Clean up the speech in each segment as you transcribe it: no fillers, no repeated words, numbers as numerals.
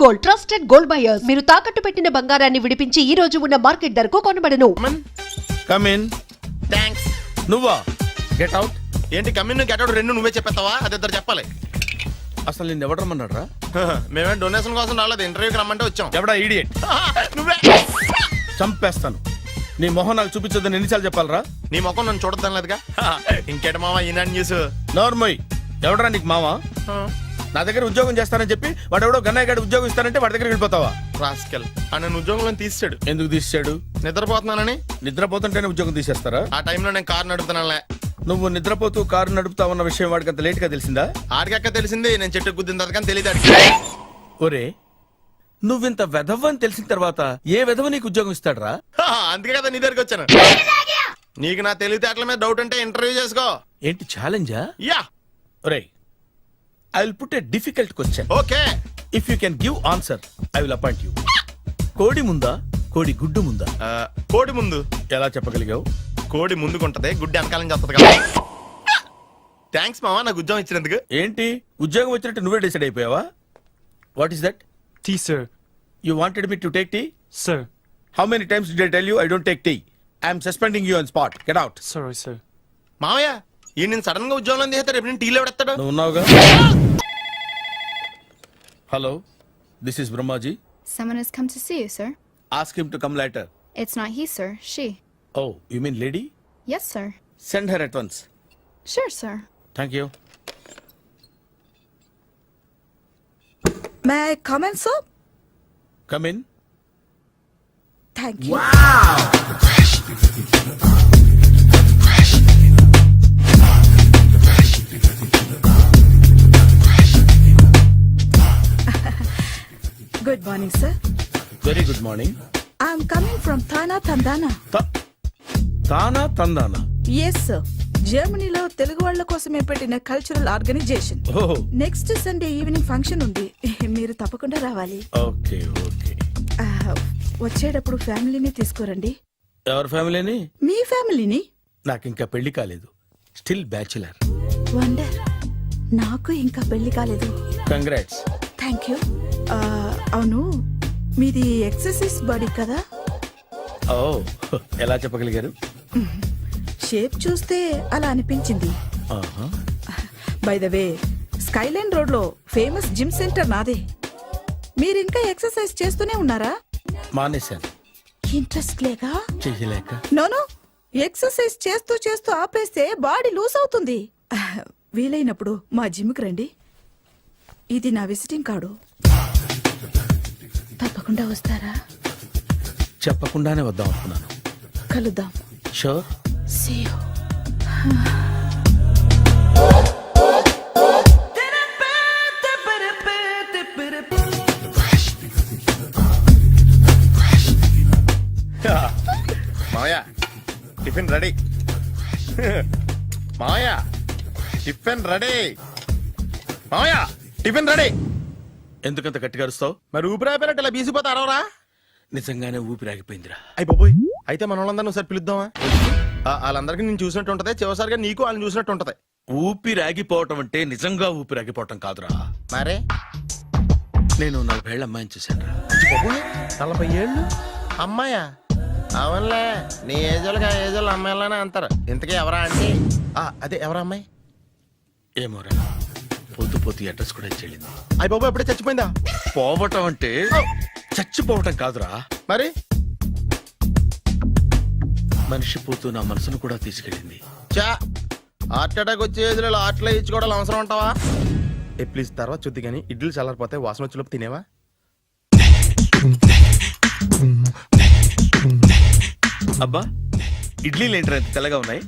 Gold, trusted gold buyers. మీరు తాకట్టు పెట్టిన బంగారాన్ని విడిపించి ఈ రోజు ఉన్న మార్కెట్ ధరకు కొనబడను. Come in. థ్యాంక్స్. నువ్వా? Get out. ఏంటి కమ్మిన్ గెట్ అవుట్ రెండు నువ్వే చెప్పేస్తావా? అది ఇద్దరు చెప్పాలి. అసలు నిన్ను ఎవరు రమ్మన్నాడు రా? మేమే డొనేషన్ కోసం రాలేదు, ఇంటర్వ్యూకి రమ్మంటే వచ్చాం. ఎవడా ఈడియట్? నువ్వే. చంపేస్తాను. నీ మొహం నాకు చూపించొద్దని ఎన్నిసార్లు చెప్పాలరా? నీ ముఖం నన్ను చూడద్దాం లేదుగా. ఇంకేట మామ ఈనాడు న్యూస్. నోర్మోయ్. ఎవడరా నీకు మావా? నా దగ్గర ఉద్యోగం చేస్తానని చెప్పి వాడు ఎవడో గన్నయ్య గడి ఉద్యోగం ఇస్తానంటే వాడి దగ్గర వెళ్ళిపోతావా? రాస్కెల్ నన్ను ఉద్యోగంలో తీసాడు. ఎందుకు తీసాడు? నిద్రపోతున్నానని. నిద్రపోతుంటేనే ఉద్యోగం తీసేస్తారా? ఆ టైంలో నేను కారు నడుపుతున్నానులే. నువ్వు నిద్రపోతూ కారు నడుపుతావన్న విషయం వాడికి అంత లేట్ గా తెలిసిందా? ఆడికక్క తెలిసింది, నేను చెట్టు గుద్దిన తర్వాత కానీ తెలియదు. ఒరే, నువ్వింత వెధవ అని తెలిసిన తర్వాత ఏ వెధవ నీకు ఉద్యోగం ఇస్తాడరా? అందుకే కదా నీ దగ్గరికి వచ్చాను. నీకు నా తెలివితేటల మీద డౌట్ అంటే ఇంటర్వ్యూ చేసుకో. ఏంటి ఛాలెంజా? యా. ఒరే, I will put a difficult question. Okay. If you can give answer I will appoint you. కోడి ముందా, కోడి గుడ్డు ముందా? కోడి ముందు. ఎలా చెప్పగలిగావు? కోడి ముందుకుంటది, గుడ్డి వెనకాలం చేస్తుంది కదా. థ్యాంక్స్ మామా నాకు ఉద్యోగం ఇచ్చినందుకు. ఏంటి ఉద్యోగం వచ్చినట్టు నువ్వే డిసైడ్ అయిపోయావా? What is that? Tea, sir. You wanted me to take tea? Sir. How many times did I tell you I don't take tea? I am suspending you on spot. Get out. Sorry, sir. మామయ్య ఈ నేను sudden గా ఉద్యోగంలో తీస్తాడు, రేపు నేను టీలో పెడతాడు. నువ్వు ఉన్నావుగా. Hello, this is Brahmaji. Someone has come to see you, sir. Ask him to come later. It's not he, sir. She. Oh, you mean lady? Yes, sir. Send her at once. Sure, sir. Thank you. May I come in, sir? Come in. Thank you. Good morning, sir. Very good morning. I'm coming from Thana, Tandana. తానా తందానా? Yes, sir. జర్మనీలో తెలుగు వాళ్ళ కోసమే పెట్టిన cultural organisation. ఓహో. Next Sunday evening function ఉంది, మీరు తప్పకుండా రావాలి. Okay okay. వచ్చేటప్పుడు ఫ్యామిలీని తీసుకురండి. ఎవరి ఫ్యామిలీని? మీ ఫ్యామిలీని. నాకు ఇంకా పెళ్లి కాలేదు. Still bachelor. వండర్. నాకు ఇంకా పెళ్లి కాలేదు. కంగ్రాట్స్. Thank you. అవును, మీది ఎక్సర్సైజ్ బాడీ కదా? ఓ, ఎలా చెప్పగలిగారు? షేప్ చూస్తే అలా అనిపించింది. By the way, Skyline road లో ఫేమస్ జిమ్ సెంటర్ నాదే. మీరింకా ఎక్సర్సైజ్ చేస్తూనే ఉన్నారా? మానేశాను. ఇంట్రెస్ట్ లేక? చెయ్యలేక. నోను, ఎక్సర్సైజ్ చేస్తూ చేస్తూ ఆపేస్తే బాడీ లూజ్ అవుతుంది. వీలైనప్పుడు మా జిమ్కి రండి. ఇది నా విజిటింగ్ కార్డు. తప్పకుండా వస్తారా? చెప్పకుండానే వద్దాం అనుకున్నాను. కలుద్దాం. షూర్. See you. మామయ్య టిఫిన్ రెడీ. మామయ్య టిఫిన్ రెడీ. మామయ్య టిఫిన్ రెడీ. ఎందుకంత గట్టిగా అరుస్తావు? మరి ఊపిరాయిపోయినట్టు ఇలా బీసిపోతే అరవరా? నిజంగానే ఊపిరాగిపోయిందిరా. అయ్యి బాబోయ్, అయితే మన వాళ్ళందరినీ ఒకసారి పిలుద్దామా? వాళ్ళందరికీ నేను చూసినట్టు ఉంటది, చివరిసారిగా నీకు వాళ్ళని చూసినట్టు ఉంటది. ఊపిరాగిపోవటం అంటే నిజంగా ఊపిరాగిపోవటం కాదురా. మరే నేను 40 ఏళ్ల అమ్మాయిని చూశాను రా. 40 ఏళ్ళు అమ్మాయా? అవునులే, నీ ఏజోళ్ళకి ఆ ఏజోళ్ళు అమ్మాయిలానే అంటారు. ఇంతకీ ఎవరా అంటే? అదే ఎవరా అమ్మాయి? ఏమోరా, పోతూ పోతూ అడ్రస్ కూడా చెల్లింది. అయ్యి బాబు ఎప్పుడే చచ్చిపోయిందా? పోవటం అంటే చచ్చిపోవటం కాదురా. మరి మనిషి పోతూ నా మనసును కూడా తీసుకెళ్ళింది. చా, హార్ట్ అటాక్ వచ్చే ఏజ్లో హార్ట్లో ఇచ్చుకోవడం అవసరం ఉంటావా? ప్లీజ్ తర్వాత చూద్ది కానీ ఇడ్లీ చల్లారిపోతే వాసన వచ్చేలోపు తినేవా? అబ్బా, ఇడ్లీలు ఏంట్రా ఇంత తెల్లగా ఉన్నాయి?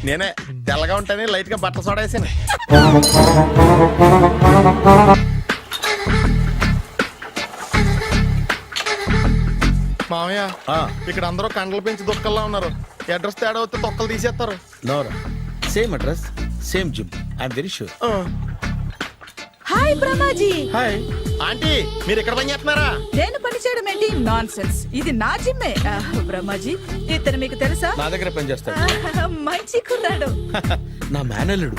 నేనే తెల్లగా ఉంటానే లైట్ గా బట్టలు సోడా వేసాను. మామయ్య, ఇక్కడ అందరూ కండలు పెంచి దుక్కల్లా ఉన్నారు. అడ్రస్ తేడా వస్తే తొక్కలు తీసేస్తారు. నోరా, same address, same gym. I'm very sure. Hi Brahmaji. Hi aunty, మీరు ఇక్కడ పని చేస్తున్నారా? నేను పని చేయడం ఏంటి? Nonsense. ఇది నా జిమ్మే. బ్రహ్మాజీ, ఇతను మీకు తెలుసా? నా దగ్గర పని చేస్తాడు. మంచి కుర్రాడు. నా మేనల్లుడు.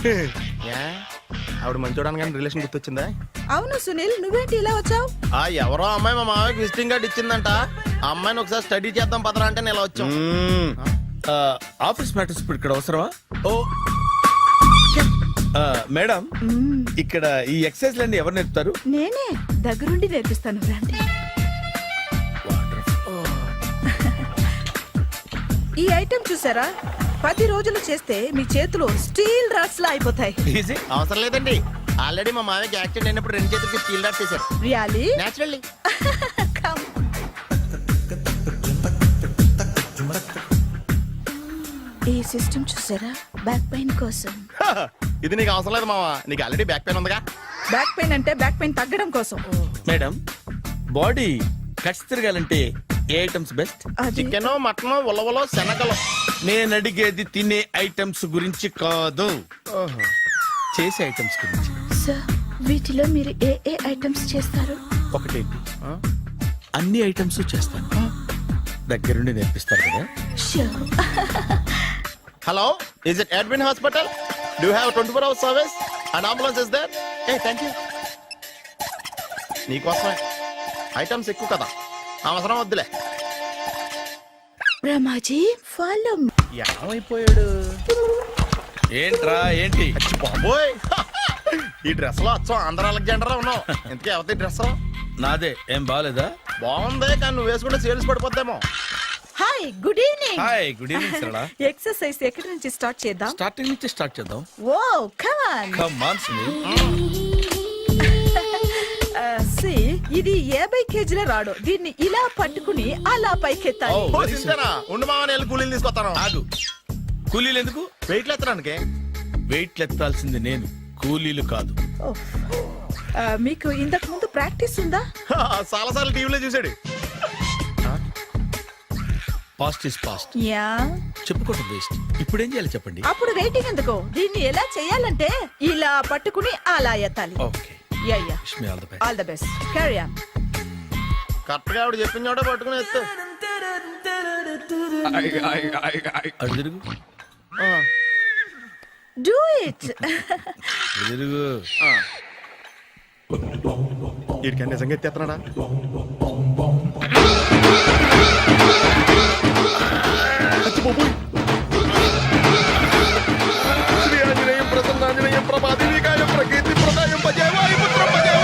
ఆవిడ మంచోడానికి కానీ రిలేషన్ గుర్తొచ్చిందా? అవును సునీల్, నువ్వేంటి ఇలా వచ్చావు? ఆ ఎవరో అమ్మాయి మా మామయ్యకి విజిటింగ్ కార్డ్ ఇచ్చిందంట. ఆ అమ్మాయిని ఒకసారి స్టడీ చేద్దాం పదరా అంటే నేను ఇలా వచ్చాం. ఆఫీస్ మ్యాటర్స్ ఇప్పుడు ఇక్కడ అవసరమా? ఓ మేడం, ఇక్కడ ఈ ఎక్సర్సైజ్ లన్నీ ఎవరు నేర్పుతారు? నేనే దగ్గరుండి నేర్పిస్తాను, రండి. ఈ ఐటెం చూసారా? 10 రోజులు చేస్తే మీ చేతులు స్టీల్ రాట్స్ లా అయిపోతాయి. ఈజీ. అవసరం లేదండి, ఆల్రెడీ మా మామయ్యకి యాక్సిడెంట్ అయినప్పుడు 2 చేతులకి స్టీల్ డాట్ చేశారు. రియాలీ? నేచురల్లీ. Come. ఈ సిస్టమ్ చూసారా? బ్యాక్ పెయిన్ కోసం. ఇది నీకు అవసరం లేదు మామ, నీకు ఆల్రెడీ బ్యాక్ పెయిన్ ఉందిగా. బ్యాక్ పెయిన్ అంటే బ్యాక్ పెయిన్ తగ్గడం కోసం. మేడం, బాడీ కట్స్ తిరగాలంటే ఏ ఐటమ్స్ బెస్ట్? అది చికెన్, మటన్, ఉలవలో, శనగలు. నేను అడిగేది తినే ఐటమ్స్ గురించి కాదు, చేసే ఐటమ్స్ గురించి. సార్ వీటిలో మీరు ఏ ఐటమ్స్ చేస్తారు? ఒకటేంటి, అన్ని ఐటమ్స్ చేస్తాను. దగ్గరుండి నేర్పిస్తారు కదా. Sure. Hello, is it admin hospital? Do you have 24 hours service and ambulance is there? ఏ థ్యాంక్ యూ. నీకోసమే ఐటమ్స్ ఎక్కువ కదా, అవసరం వద్దులే. రమాజీ ఫాలో. ఏమైపోయాడు? ఏంట్రా ఏంటి? బాబోయ్, ఈ డ్రెస్ లో వచ్చాం ఆంధ్ర అలెగ్జాండర్ ఉన్నావు. ఇంతకీ ఎవరి డ్రెస్? నాదే. ఏం బాగాలేదా? బాగుంది, కానీ నువ్వు వేసుకుంటే సేల్స్ పడిపోద్దేమో. Hi, good evening. Hi, good evening Sarala. Exercise ఎక్కడి నుంచి స్టార్ట్ చేద్దాం? స్టార్టింగ్ నుంచి స్టార్ట్ చేద్దాం. Oh come on. Come on Sunil. ఇది 50 కేజీల రాడు. దీన్ని ఇలా పట్టుకుని అలా పైకెత్తాలి. Oh. ఓ, సింతేనా? ఉండు మామ, నేను కూలీలు తీసుకొస్తాను. ఆగు. కూలీలు ఎందుకు? వెయిట్లు ఎత్తడానికి. వెయిట్ ఎత్తాల్సింది నేను, కూలీలు కాదు. ఓహ్. మీకు ఇంతకు ముందు ప్రాక్టీస్ ఉందా? చాలా సార్లు టీవీలో చూసాడు. Past is past, yeah. చెప్పుకోవటం వేస్ట్. ఇప్పుడు ఏం చేయాలి చెప్పండి. అప్పుడు వెయిటింగ్ ఎందుకు? దీన్ని ఎలా చేయాలంటే ఇలా పట్టుకుని అలా ఎత్తాలి. Okay, ya ya. Wish me all the best. All the best. Carry on. Correct గా ఆవిడ చెప్పిన చోట పట్టుకుని ఎత్తు. అటు తిరుగు, డూ ఇట్. అటు తిరుగు. వీడికి నిజంగా ఎత్తేస్తున్నాడా? శ్రీ ఆంజనేయం ప్రసన్నాంజనేయం ప్రభాదేవికాయం ప్రకీర్తి ప్రదాయం భజే వాయుపుత్రం భజే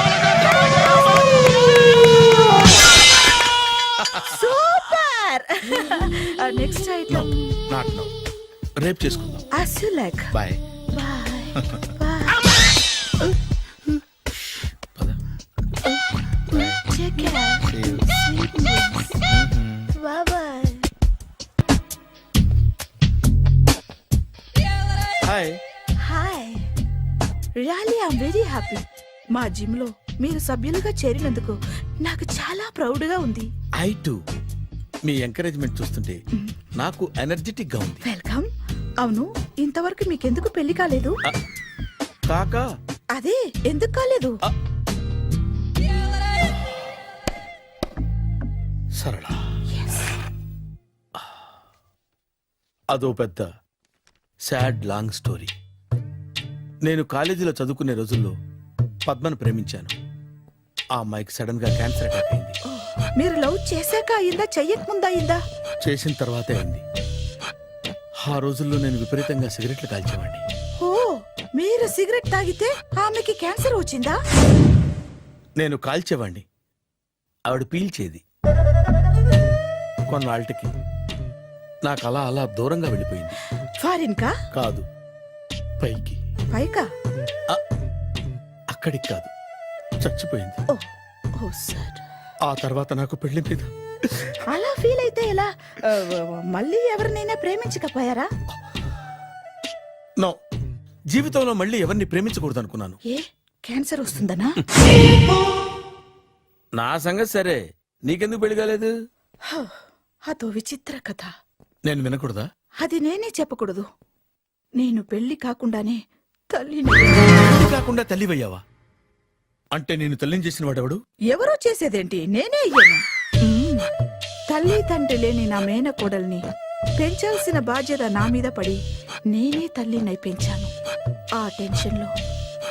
super. Next item. Not now, రేపు చేసుకుందాం. As you like. Bye. Bye. పద. Check it out. See you. Bye bye. Hi. Hi. Really I'm very happy. మా జిమ్ లో మీరు సభ్యులుగా చేరినందుకు నాకు చాలా ప్రౌడ్ గా ఉంది. I to. మీ ఎంకరేజ్మెంట్ చూస్తుంటే నాకు ఎనర్జెటిక్ గా ఉంది. వెల్కమ్. అవును, ఇంతవరకు మీకెందుకు పెళ్లి కాలేదు? కాకా, అదే ఎందుకు కాలేదు? సరళ, అదో పెద్ద సాడ్ లాంగ్ స్టోరీ. నేను కాలేజీలో చదువుకునే రోజుల్లో పద్మను ప్రేమించాను. ఆ అమ్మాయికి సడన్ గా క్యాన్సర్ అటాక్ అయింది. మీరు లవ్ చేశాక అయిందా, చెయ్యక ముందా అయిందా? చేసిన తర్వాతే అయింది. ఆ రోజుల్లో నేను విపరీతంగా సిగరెట్లు కాల్చేవాడిని. ఓ, మీరు సిగరెట్ తాగితే ఆమెకి క్యాన్సర్ వచ్చిందా? నేను కాల్చేవాడిని, ఆవిడ పీల్చేది. కొన్నాళ్ళకి నాకు అలా అలా దూరంగా వెళ్ళిపోయింది. ఫారిన్ కా? కాదు, పైకి. పైకా? అక్కడికి కాదు, చచ్చిపోయింది. ఓ, ఓ సార్. ఆ తర్వాత నాకు పెళ్లి మీద అలా ఫీల్ అయితే ఎలా? మళ్ళీ ఎవరినైనా ప్రేమించకపోయారా? నో, జీవితంలో మళ్ళీ ఎవరిని ప్రేమించకూడదు అనుకున్నాను. ఏ, క్యాన్సర్ వస్తుందనా? నా సంగతి సరే, నీకెందుకు పెళ్లి కాలేదు? అదో విచిత్ర కథ. నేను వినకూడదా? అది నేనే చెప్పకూడదు. నేను పెళ్లి కాకుండానే తల్లిని. పెళ్లి కాకుండా తల్లివయ్యావా? అంటే నేను తల్లిని చేసిన వాడెవడు? ఎవరో చేసేదేంటి, నేనే అయ్యాను. తల్లి తండ్రి లేని నా మేనకోడల్ని పెంచాల్సిన బాధ్యత నా మీద పడి నేనే తల్లినై పెంచాను. ఆ టెన్షన్లో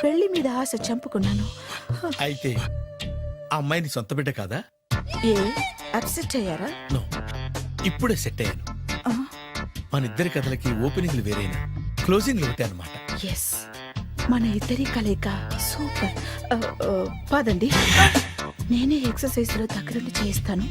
పెళ్లి మీద ఆశ చంపుకున్నాను. అయితే ఆ అమ్మాయిని సొంత బిడ్డ కాదా? ఏ అప్సెట్ అయ్యారా? నో, ఇప్పుడే సెట్ అయ్యాను. మన ఇద్దరి కథలకి ఓపెనింగ్లు వేరైనా క్లోజింగ్లు ఒకటే అనమాట. ఎస్, మన ఇద్దరి కలయిక సూపర్. పదండి, నేనే ఎక్సర్సైజ్ లో దగ్గరుండి చేయిస్తాను.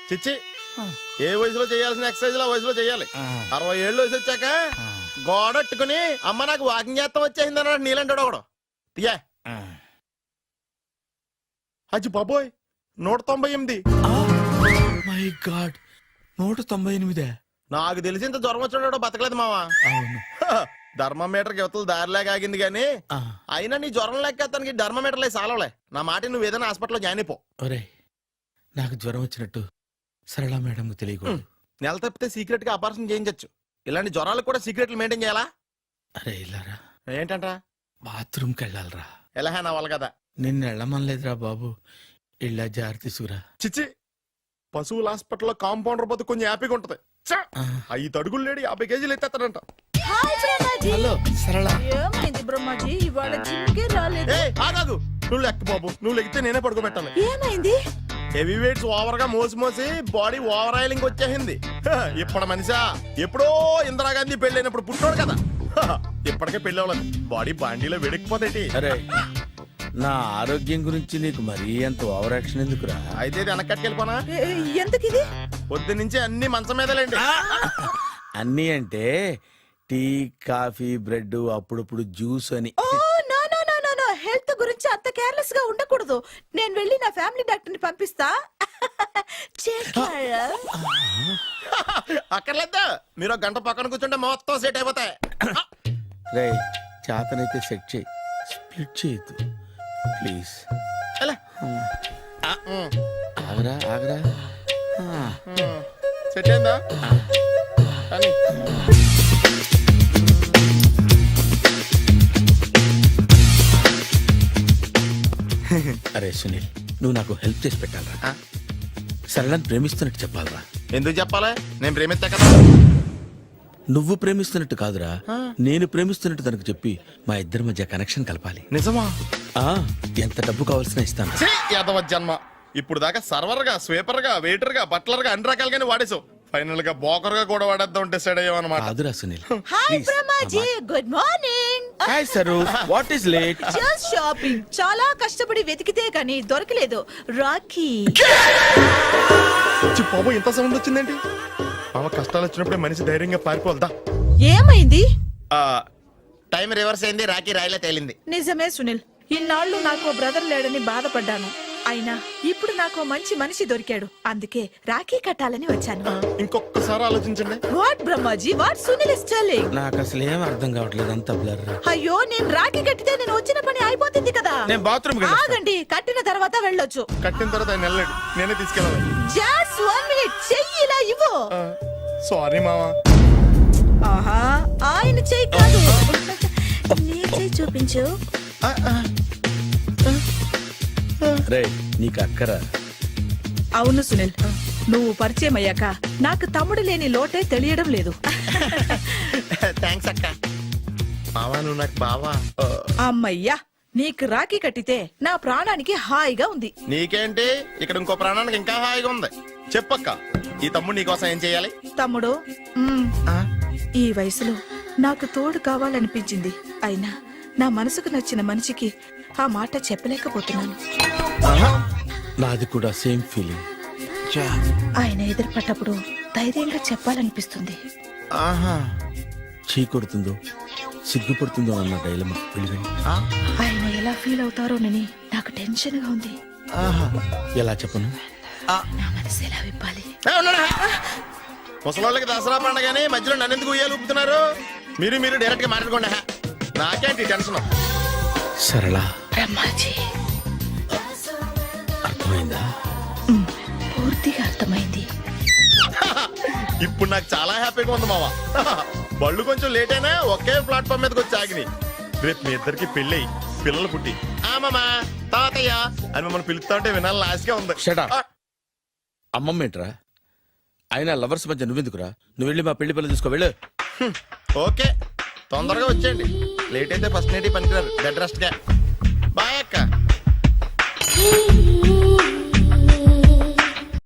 చిచ్చి, ఏ వయసులో చేయాల్సిన ఎక్సర్సైజ్ ఆ వయసులో చేయాలి. 60 ఏళ్ళు వయసు వచ్చాక గోడట్టుకుని అమ్మ నాకు వాకింగ్ చేస్తాం వచ్చేసింది అన్నాడు నీలంటాడు ఒకడు. తీయా అచ్చి బాబోయ్, 198. My God, 198. నాకు తెలిసి ఇంత జ్వరం వచ్చాడో బతకలేదు మావా. అవును. ధర్మమీటర్ యువతలు దారిలాగా ఆగింది గానీ అయినా నీ జ్వరం లెక్క అతనికి ధర్మమీటర్లే సాలవలే. నా మాట నువ్వు ఏదైనా హాస్పిటల్లో జాయిన్ అయిపో. ఒరే, నాకు జ్వరం వచ్చినట్టు సరళ మేడం తెలియకూడదు. నెల తప్పితే సీక్రెట్ గా ఆపరేషన్ చేయించచ్చు. ఇలాంటి జ్వరాలకు కూడా సీక్రెట్లు మెయింటైన్ చేయాలా? అరే ఇల్లారా, ఏంటంట? బాత్రూమ్కి వెళ్ళాలరా. ఎలాహే నా వాళ్ళ కదా. నిన్ను వెళ్ళమనలేదురా బాబు, ఇళ్ళ జారి తీసుకురా. చిచ్చి, పశువుల హాస్పిటల్లో కాంపౌండర్ బతు కొంచెం హ్యాపీగా ఉంటది. 5 అడుగులు లేడి 50 కేజీలు ఎత్తేస్తాడంట. హలో సరళ. ఏమైంది బ్రహ్మాజీ, ఇవాళ జిమ్కే రాలేదు? ఆగాగు, నువ్వు లెక్క బాబు. నువ్వు లెక్కితే నేనే పడుకోబెట్టాలి. ఏమైంది? హెవీ వెయిట్స్ ఓవర్ గా మోసి బాడీ ఓవర్ ఆయిలింగ్ వచ్చేసింది. ఇప్పుడు మనిషా ఎప్పుడో ఇందిరాగాంధీ పెళ్ళైనప్పుడు పుట్టాడు కదా, ఇప్పటికే పెళ్లి అవ్వలేదు. బాడీ బాండీలో వెడికిపోతేటి. అరే, నా ఆరోగ్యం గురించి నీకు మరీ అంత ఓవర్ యాక్షన్ ఎందుకురా? అయితే ఇది వెనకట్టుకెళ్ళిపోనా? ఎందుకు ఇది? పొద్దు నుంచి అన్ని మంచం మీదలేండి. అన్నీ అంటే టీ, కాఫీ, బ్రెడ్, అప్పుడప్పుడు జ్యూస్ అని. హెల్త్ గురించి అంత కేర్లెస్ గా ఉండకూడదు. నేను వెళ్ళి నా ఫ్యామిలీ డాక్టర్ ని పంపిస్తా. అక్కర్లేదా, మీరు ఒక గంట పక్కన కూర్చుంటే మొత్తం సెట్ అయిపోతాయి. రే, చేతనైతే సెట్ చేయి, స్ప్లిట్ చేయొద్దు ప్లీజ్. ఆగరా ఆగరా. సెట్ అయిందా? కానీ అరే సునీల్, నువ్వు నాకు హెల్ప్ చేసి పెట్టాలరా. సరళని ప్రేమిస్తున్నట్టు చెప్పాలరా. ఎందుకు చెప్పాలి? నేను ప్రేమిస్తా కదా. నువ్వు ప్రేమిస్తున్నట్టు కాదురా, నేను ప్రేమిస్తున్నట్టు తనకు చెప్పి మా ఇద్దరి మధ్య కనెక్షన్ కలపాలి. నిజమా? ఎంత డబ్బు కావాల్సిన ఇస్తాను. యాదవ జన్మ, ఇప్పుడు దాకా సర్వర్ గా, స్వీపర్ గా, వెయిటర్ గా, బట్లర్ గా అన్ని రకాలుగానే వాడేసావు. ఫైనల్ గా బోకర్ గా కూడా వాడేద్దాం డిసైడ్ అయ్యావు అన్నమాట. కాదురా Sunil. Hi Brahmaji, good morning. Hi sir, what is late? Just shopping. చాలా కష్టపడి వెతికితే కానీ దొరకలేదు. రాఖీ. బాబు, ఇంత సౌండ్ వచ్చిందేంటి? మామ కష్టాలు వచ్చినప్పుడే మనిషి ధైర్యంగా పారిపోవద్దా. ఏమైంది? టైం రివర్స్ అయింది, రాఖీ రాయిలా తేలింది. నిజమే సునీల్, ఇన్నాళ్ళు నాకు బ్రదర్ లేడని బాధపడ్డాను. అయినా ఇప్పుడు నాకు మంచి మనిషి దొరికాడు. అందుకే రాఖీ కట్టాలని వచ్చాను. ఇంకొకసారి ఆలోచించండి. What Brahmaji, what Sunil is telling? నాకు అసలు ఏం అర్థం కావట్లేదు, అంత బ్లర్. అయ్యో, నేను రాఖీ కట్టితే నేను వచ్చిన పని అయిపోతుంది కదా. నేను బాత్రూమ్ ఆగండి, కట్టిన తర్వాత వెళ్ళొచ్చు. కట్టిన తర్వాత ఆయన వెళ్ళాడు, నేనే తీసుకెళ్ళాలి. జస్ట్ 1 minute, చెయ్యి ఇలా ఇవ్వు. సారీ మావా. ఆహా, ఆయన చెయ్యి కాదు, నీ చెయ్యి చూపించు. రే, నీకు అక్కరా? అవును సునీల్, నువ్వు పరిచయం అయ్యాక నాకు తమ్ముడు లేని లోటే తెలియడం లేదు. థ్యాంక్స్ అక్క. మావా, నువ్వు నాకు బావా. అమ్మయ్యా, నీకు రాఖీ కట్టితే నా ప్రాణానికి హాయిగా ఉంది. నీకేంటి, ఇక్కడ ఇంకో ప్రాణానికి ఇంకా హాయిగా ఉంది. చెప్పక్క ఈ తమ్ముడు నీకోసం ఏం చేయాలి? తమ్ముడు ఈ వయసులో నాకు తోడు కావాలనిపించింది. అయినా నా మనసుకు నచ్చిన మనిషికి ఆ మాట చెప్పలేకపోతున్నాను. నాది కూడా సేమ్ ఫీలింగ్. ఆయన ఎదురుపడ్డప్పుడు ధైర్యంగా చెప్పాలనిపిస్తుంది. చీ కొడుతుందో సిగ్గుపడుతుందో అన్న డైలమా వెళ్ళిపోయింది. ఆయన ఎలా ఫీల్ అవుతారోనని నాకు టెన్షన్ గా ఉంది. ఎలా చెప్పను? నా మనసు ఎలా విప్పాలి? ముసలోళ్ళకి దసరా పండగని మధ్యలో నన్ను ఎందుకు ఉయ్యాలు ఊపుతున్నారు? మీరు డైరెక్ట్ గా మాట్లాడుకోండి. నాకేంటి టెన్షన్? సరళ బ్రహ్మాజీ అర్థమైందా? పూర్తిగా అర్థమైంది. ఇప్పుడు నాకు చాలా హ్యాపీగా ఉంది మావా. బళ్ళు కొంచెం లేట్ అయినా ఒకే ప్లాట్ఫామ్ మీదకి వచ్చి ఆగినాయి. రేపు మీ ఇద్దరికి పెళ్ళి పిల్లలు పుట్టి మామా తాతయ్య అని మమ్మల్ని పిలుస్తా ఉంటే వినాలని ఆశగా ఉంది. Shut up. అమ్మమ్మ ఏంట్రా? అయినా లవర్స్ మధ్య నువ్వెందుకురా? నువ్వు వెళ్ళి మా పెళ్లి పిల్లలు తీసుకో వెళ్ళు. ఓకే తొందరగా వచ్చేయండి. లేట్ అయితే ఫస్ట్ నైట్ పనికిరారు. బెడ్ రెస్ట్ గా బాయ్.